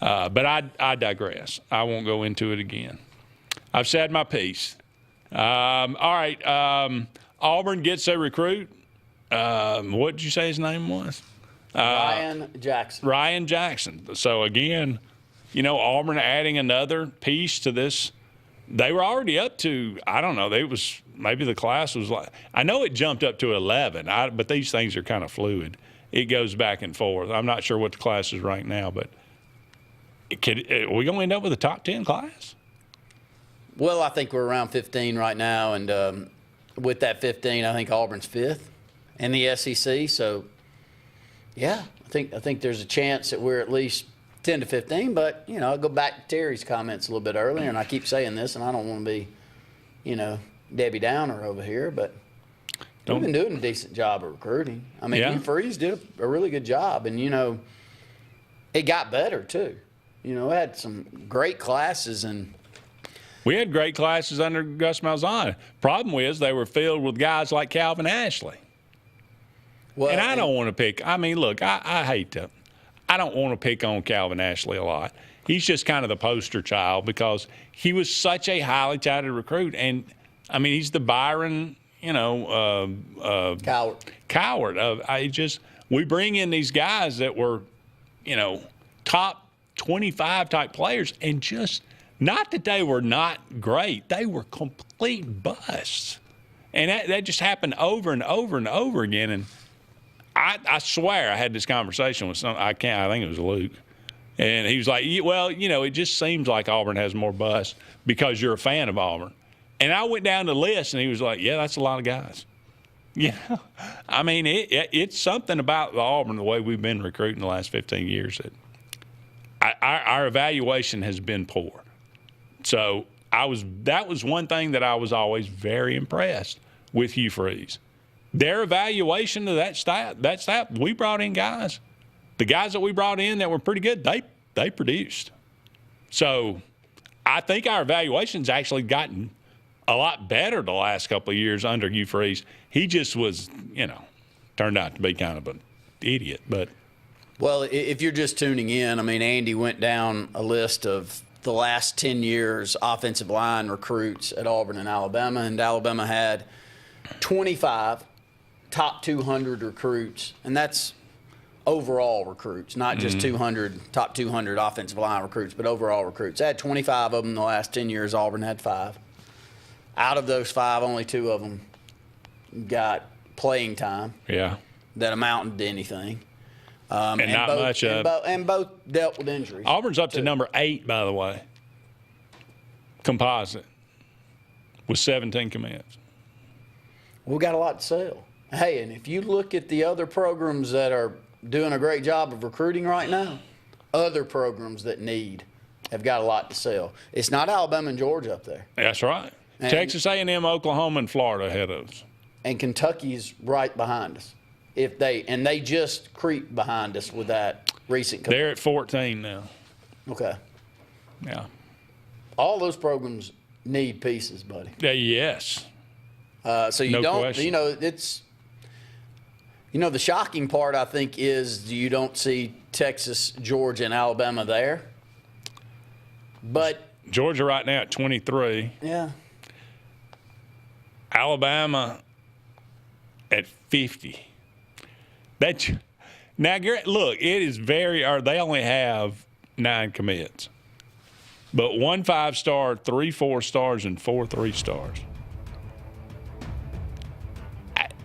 But I digress. I won't go into it again. I've said my piece. All right. Auburn gets a recruit. What did you say his name was? Ryan Jackson. Ryan Jackson. So, again, Auburn adding another piece to this. They were already up to, I don't know, maybe the class was like, I know it jumped up to 11, but these things are kind of fluid. It goes back and forth. I'm not sure what the class is right now, but are we going to end up with a top 10 class? Well, I think we're around 15 right now, and with that 15, I think Auburn's 5th in the SEC. So, yeah, I think there's a chance that we're at least 10 to 15, but, I'll go back to Terry's comments a little bit earlier, and I keep saying this, and I don't want to be, Debbie Downer over here, but we've been doing a decent job of recruiting. I mean, Hugh Freeze did a really good job, and, it got better, too. We had some great classes, and we had great classes under Gus Malzahn. Problem is they were filled with guys like Calvin Ashley. Well, and I don't want to pick – I mean, look, I hate to – I don't want to pick on Calvin Ashley a lot. He's just kind of the poster child because he was such a highly touted recruit. And, I mean, he's the Byron, Coward. We bring in these guys that were, top 25 type players and just not that they were not great. They were complete busts. And that just happened over and over and over again. And I swear I had this conversation with I think it was Luke. And he was like, well, it just seems like Auburn has more bus because you're a fan of Auburn. And I went down the list, and he was like, yeah, that's a lot of guys. I mean, it's something about the Auburn, the way we've been recruiting the last 15 years, that our evaluation has been poor. So that was one thing that I was always very impressed with Hugh Freeze. Their evaluation of that staff, we brought in guys. The guys that we brought in that were pretty good, they produced. So I think our evaluation's actually gotten a lot better the last couple of years under Hugh Freeze. He just was, turned out to be kind of an idiot. But well, if you're just tuning in, I mean, Andy went down a list of the last 10 years offensive line recruits at Auburn and Alabama, and Alabama had 25 top 200 recruits, and that's overall recruits, not just 200 top 200 offensive line recruits, but overall recruits. They had 25 of them in the last 10 years. Auburn had 5. Out of those 5, only 2 of them got playing time. Yeah. That amounted to anything. And not both, much. And both dealt with injuries. Auburn's up to number 8, by the way, composite, with 17 commits. We've got a lot to sell. Hey, and if you look at the other programs that are doing a great job of recruiting right now, other programs that have got a lot to sell. It's not Alabama and Georgia up there. That's right. And Texas A&M, Oklahoma, and Florida ahead of us. And Kentucky's right behind us. They just creep behind us with that recent. They're at 14 now. Okay. Yeah. All those programs need pieces, buddy. Yes. So you no don't. Question. It's. The shocking part, I think, is you don't see Texas, Georgia, and Alabama there. But Georgia right now at 23. Yeah. Alabama at 50. Now, look, it is they only have 9 commits. But 1 5-star, 3 4-stars, and 4 3-stars.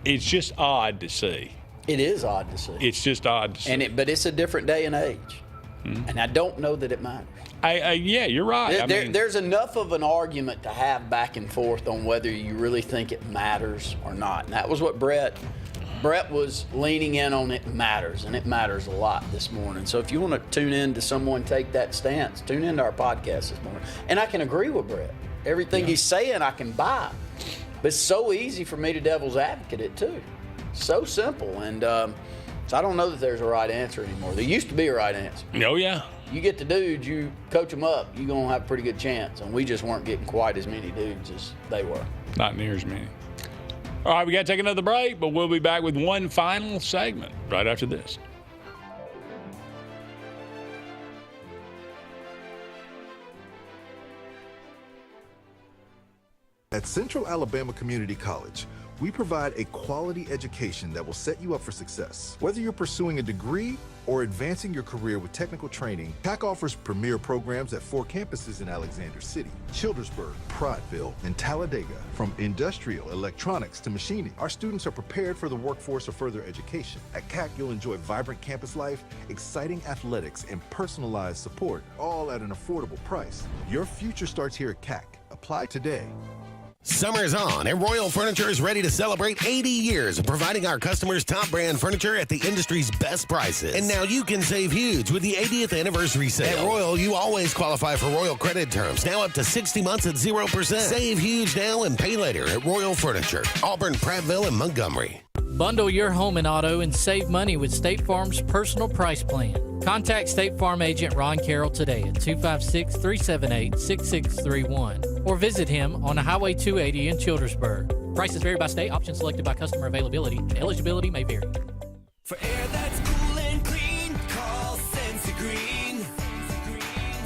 It's just odd to see. It is odd to see. It's just odd to see. But it's a different day and age. Mm-hmm. And I don't know that it matters. Yeah, you're right. There's enough of an argument to have back and forth on whether you really think it matters or not. And that was what Brett was leaning in on. It matters, and it matters a lot this morning. So if you want to tune in to someone take that stance, tune into our podcast this morning. And I can agree with Brett. Everything he's saying I can buy. But it's so easy for me to devil's advocate it too. So simple. And so I don't know that there's a right answer anymore. There used to be a right answer. Oh, yeah. You get the dudes, you coach them up, you're going to have a pretty good chance. And we just weren't getting quite as many dudes as they were. Not near as many. All right, we got to take another break, but we'll be back with one final segment right after this. At Central Alabama Community College, we provide a quality education that will set you up for success. Whether you're pursuing a degree or advancing your career with technical training, CAC offers premier programs at 4 campuses in Alexander City, Childersburg, Prattville, and Talladega. From industrial, electronics to machining, our students are prepared for the workforce or further education. At CAC, you'll enjoy vibrant campus life, exciting athletics, and personalized support, all at an affordable price. Your future starts here at CAC. Apply today. Summer's on, and Royal Furniture is ready to celebrate 80 years of providing our customers top brand furniture at the industry's best prices. And now you can save huge with the 80th anniversary sale. At Royal, you always qualify for Royal credit terms, now up to 60 months at 0%. Save huge now and pay later at Royal Furniture, Auburn, Prattville, and Montgomery. Bundle your home and auto and save money with State Farm's personal price plan. Contact State Farm agent Ron Carroll today at 256-378-6631 or visit him on Highway 280 in Childersburg. Prices vary by state. Options selected by customer availability. Eligibility may vary. For air that's cool and clean, call Sense Green.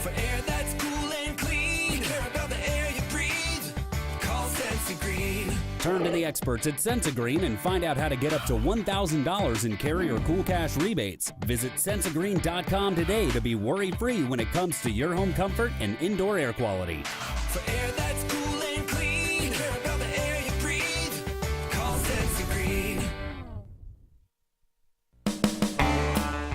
For air that's cool and clean, care about the air you breathe, call Sense Green. Turn to the experts at Sensagreen and find out how to get up to $1,000 in carrier cool cash rebates. Visit Sensagreen.com today to be worry-free when it comes to your home comfort and indoor air quality. For air that's cool and clean, care about the air you breathe, call Sensagreen.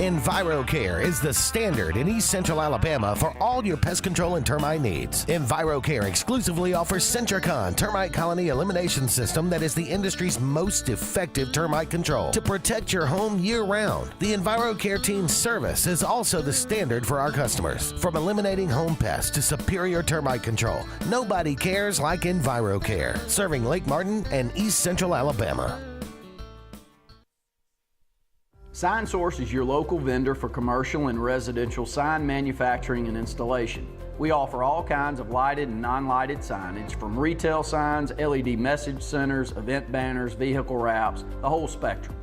EnviroCare is the standard in East Central Alabama for all your pest control and termite needs. EnviroCare exclusively offers Centricon termite colony elimination system that is the industry's most effective termite control to protect your home year-round. The EnviroCare team's service is also the standard for our customers. From eliminating home pests to superior termite control, nobody cares like EnviroCare, serving Lake Martin and East Central Alabama. Sign Source is your local vendor for commercial and residential sign manufacturing and installation. We offer all kinds of lighted and non-lighted signage, from retail signs, LED message centers, event banners, vehicle wraps, the whole spectrum.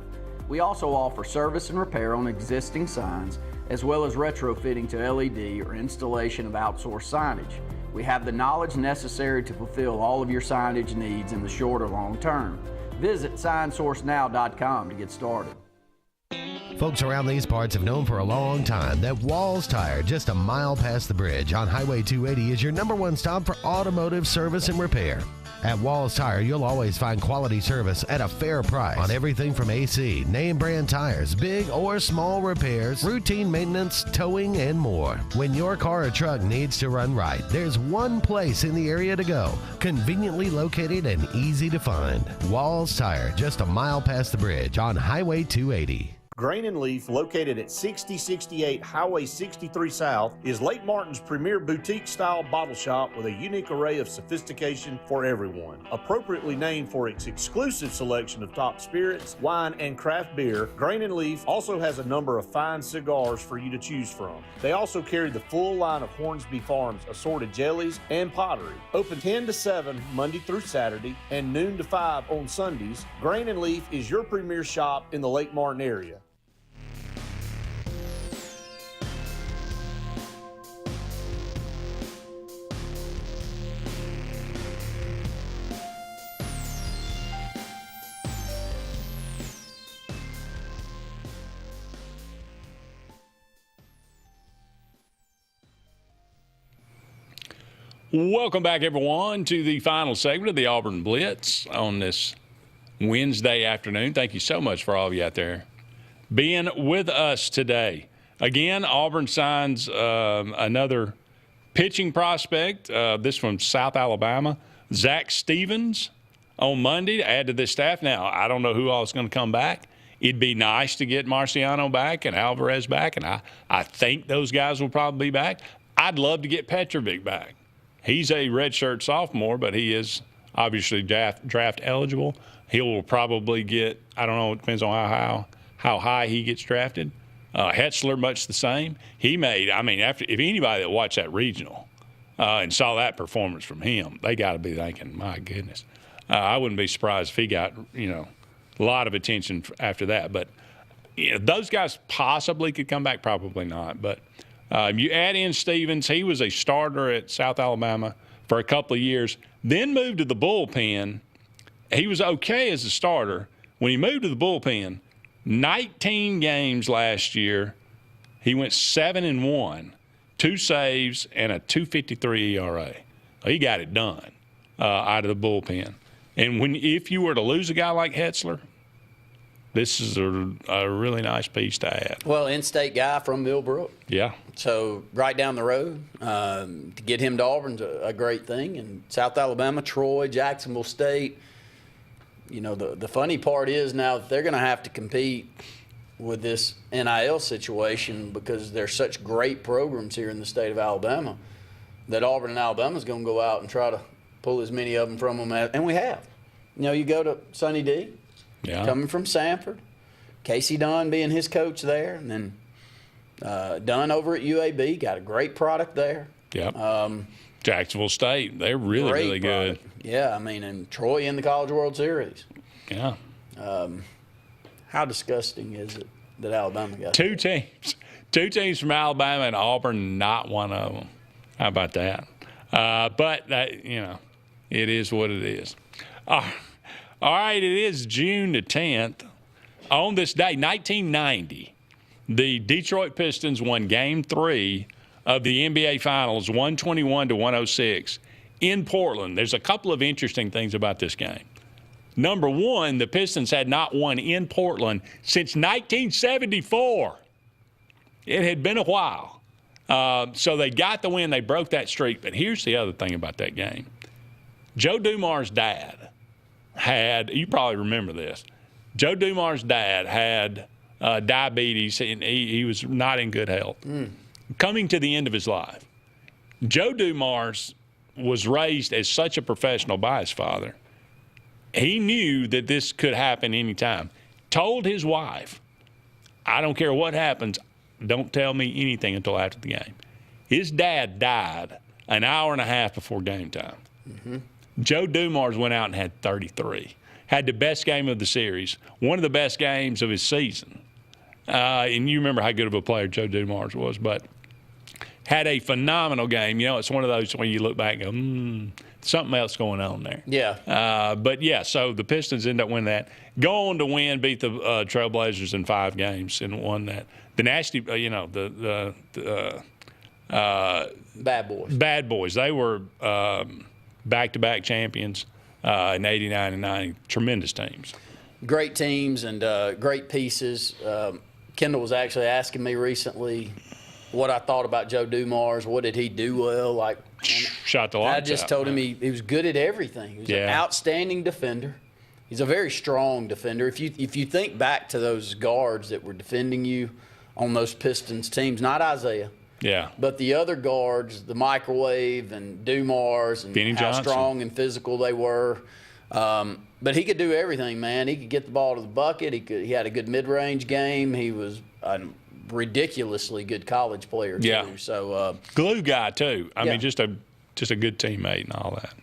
We also offer service and repair on existing signs, as well as retrofitting to LED or installation of outsourced signage. We have the knowledge necessary to fulfill all of your signage needs in the short or long term. Visit signsourcenow.com to get started. Folks around these parts have known for a long time that Walls Tire, just a mile past the bridge on Highway 280, is your #1 stop for automotive service and repair. At Walls Tire, you'll always find quality service at a fair price on everything from AC, name brand tires, big or small repairs, routine maintenance, towing, and more. When your car or truck needs to run right, there's one place in the area to go, conveniently located and easy to find. Walls Tire, just a mile past the bridge on Highway 280. Grain and Leaf, located at 6068 Highway 63 South, is Lake Martin's premier boutique-style bottle shop with a unique array of sophistication for everyone. Appropriately named for its exclusive selection of top spirits, wine, and craft beer, Grain and Leaf also has a number of fine cigars for you to choose from. They also carry the full line of Hornsby Farms assorted jellies and pottery. Open 10 to 7 Monday through Saturday and noon to 5 on Sundays, Grain and Leaf is your premier shop in the Lake Martin area. Welcome back, everyone, to the final segment of the Auburn Blitz on this Wednesday afternoon. Thank you so much for all of you out there being with us today. Again, Auburn signs another pitching prospect, this from South Alabama, Zach Stevens, on Monday to add to this staff. Now, I don't know who all is going to come back. It'd be nice to get Marciano back and Alvarez back, and I think those guys will probably be back. I'd love to get Petrovic back. He's a redshirt sophomore, but he is obviously draft eligible. He will probably get, I don't know, it depends on how high he gets drafted. Hetzler, much the same. He made, if anybody that watched that regional and saw that performance from him, they got to be thinking, my goodness. I wouldn't be surprised if he got, a lot of attention after that. But those guys possibly could come back, probably not. But you add in Stevens. He was a starter at South Alabama for a couple of years, then moved to the bullpen. He was okay as a starter. When he moved to the bullpen, 19 games last year, he went 7-1, 2 saves, and a 2.53 ERA. He got it done out of the bullpen. And if you were to lose a guy like Hetzler, this is a really nice piece to add. Well, in-state guy from Millbrook. Yeah. So right down the road, to get him to Auburn's a great thing. And South Alabama, Troy, Jacksonville State. The funny part is now that they're going to have to compete with this NIL situation because there's such great programs here in the state of Alabama that Auburn and Alabama is going to go out and try to pull as many of them from them and we have. You go to Sonny D. Yeah. Coming from Sanford, Casey Dunn being his coach there, and then Dunn over at UAB, got a great product there. Yep. Jacksonville State, they're really good. Yeah, and Troy in the College World Series. Yeah. How disgusting is it that Alabama got two teams from Alabama and Auburn, not one of them. How about that? But that, it is what it is. All right, it is June the 10th. On this day, 1990, the Detroit Pistons won Game 3 of the NBA Finals, 121-106, in Portland. There's a couple of interesting things about this game. Number one, the Pistons had not won in Portland since 1974. It had been a while. So they got the win. They broke that streak. But here's the other thing about that game. Joe Dumar's dad had, you probably remember this, Joe Dumar's dad had diabetes, and he was not in good health. Coming to the end of his life. Joe Dumars was raised as such a professional by his father. He knew that this could happen anytime. Told his wife, I don't care what happens, don't tell me anything until after the game. His dad died an hour and a half before game time. Joe Dumars went out and had 33. Had the best game of the series, one of the best games of his season. And you remember how good of a player Joe Dumars was, but had a phenomenal game. You know, it's one of those when you look back and go, something else going on there. Yeah. But, yeah, so the Pistons end up winning that. Go on to win, beat the Trailblazers in 5 games and won that. The nasty, the Bad Boys. Bad Boys. They were back-to-back champions in 89 and 90. Tremendous teams. Great teams and great pieces. Kendall was actually asking me recently what I thought about Joe Dumars. What did he do well? Shot the lights out. I just told him he was good at everything. He was an outstanding defender. He's a very strong defender. If you think back to those guards that were defending you on those Pistons teams, not Isaiah. Yeah. But the other guards, the Microwave and Dumars and Benny how Johnson. strong and physical they were. But he could do everything, man. He could get the ball to the bucket. He had a good mid-range game. He was a ridiculously good college player too. Yeah. So glue guy too. I mean, just a good teammate and all that.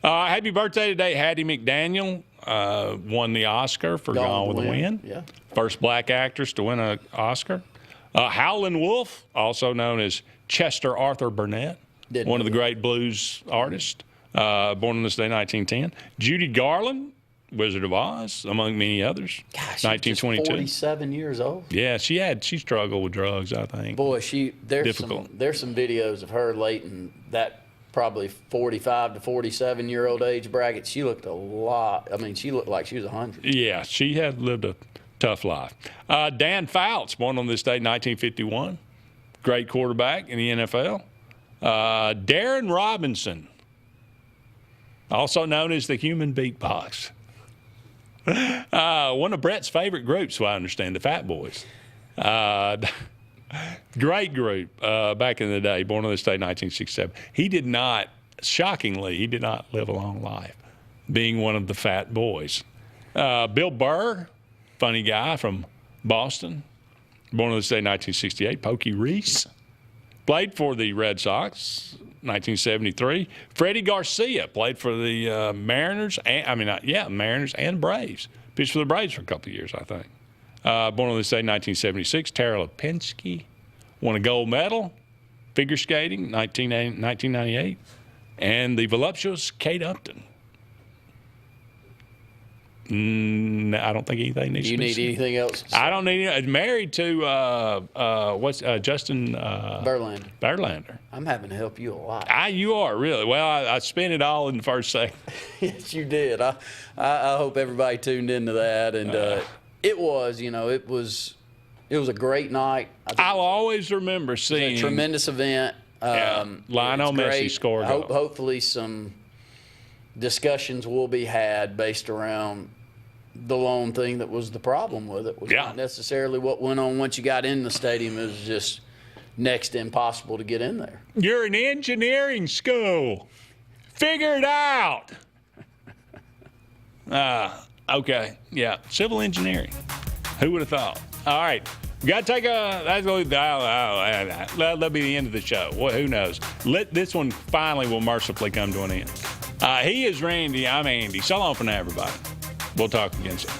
Happy birthday today, Hattie McDaniel. Won the Oscar for Gone with the Wind. Yeah. First black actress to win an Oscar. Howlin' Wolf, also known as Chester Arthur Burnett, one of the great blues artists, born on this day, 1910. Judy Garland, Wizard of Oz, among many others. Gosh, 1922. 47 years old. Yeah, she struggled with drugs, I think. Boy, there's some videos of her late in that probably 45 to 47-year-old age bracket. She looked a lot. I mean, she looked like she was 100. Yeah, she had lived a tough life. Dan Fouts, born on this day, 1951. Great quarterback in the NFL. Darren Robinson, also known as the human beatbox. One of Brett's favorite groups, so I understand, the Fat Boys. Great group back in the day, born on this day, 1967. He did not live a long life, being one of the Fat Boys. Bill Burr, funny guy from Boston, born on this day, 1968. Pokey Reese, played for the Red Sox, 1973. Freddie Garcia played for the Mariners and Braves. Pitched for the Braves for a couple of years, I think. Born on this day, 1976. Tara Lipinski won a gold medal, figure skating, 1998. And the voluptuous Kate Upton. I don't think anything needs to be said. Do you need anything else? I don't need it. Married to Justin Verlander. I'm having to help you a lot. You are, really. Well, I spent it all in the first second. Yes, you did. I hope everybody tuned into that. And it was a great night. I'll always remember seeing a tremendous event. Lionel Messi scored. Hopefully some discussions will be had based around the loan thing that was the problem with it. Was not necessarily what went on once you got in the stadium. It was just next to impossible to get in there. You're in engineering school. Figure it out. Okay. Yeah. Civil engineering. Who would have thought? All right. We got to take that'll be the end of the show. Well, who knows? This one finally will mercifully come to an end. He is Randy. I'm Andy. So long for now, everybody. We'll talk again soon.